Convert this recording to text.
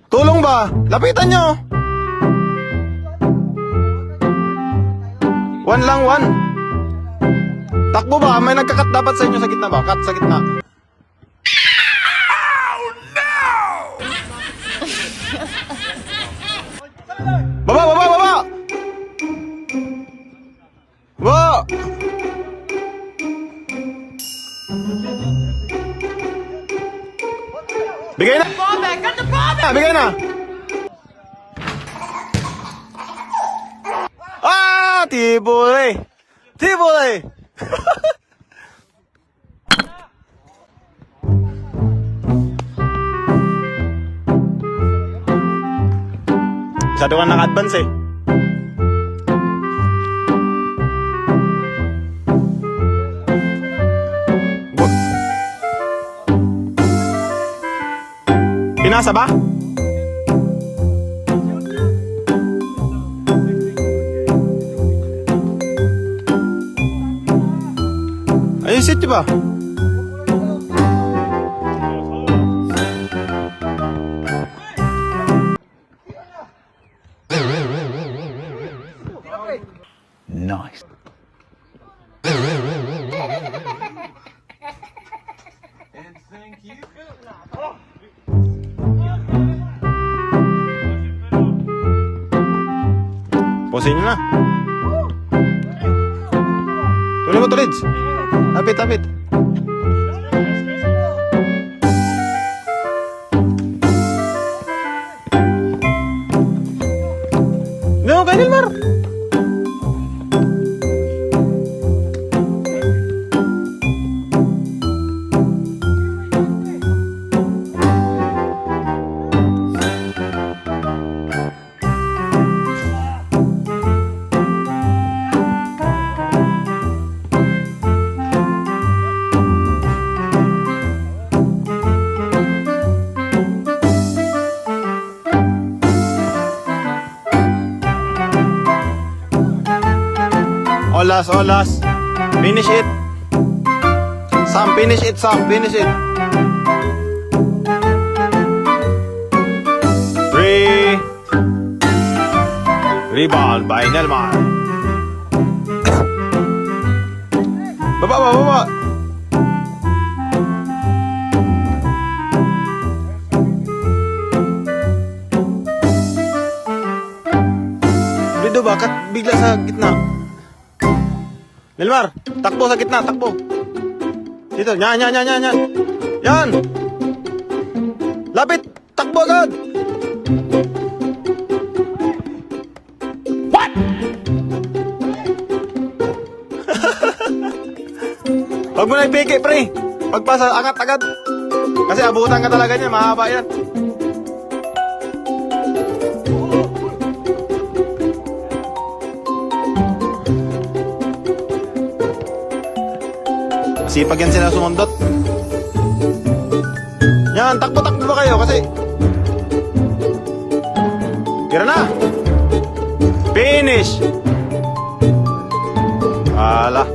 Tulong ba? Lapitan nyo. One lang, one. Takbo ba? May nagkakat dapat sa inyo sa gitna ba? Cut sa gitna. Baba, baba, baba! Baba! Bigay na! Bigay na! Ah! Tibuli! Tibuli! Masyado ka naka-advance eh. Pinasa ba? Ayun, sit ba? Nice. Posin nyo na. Tuloy mo, tulids. Lapit, lapit. No, kay Nilmar. Olas, olas. Finish it. Sam, finish it, Sam. Finish it. 3. Rebound by Nelmar. Baba, baba, baba. Dito, bakit bigla sa gitna? Nelmar, takbo sa gitna, takbo. Dito, yan, yan, yan, yan, yan. Yan. Lapit, takbo agad. What? Huwag mo na ipike, pre. Pagpasa, angat agad. Kasi abutan ka talaga niya, mahaba yan. Sipag yan sila sumundot. Yan, takbo-takbo ba kayo kasi tira na. Finish. Ala.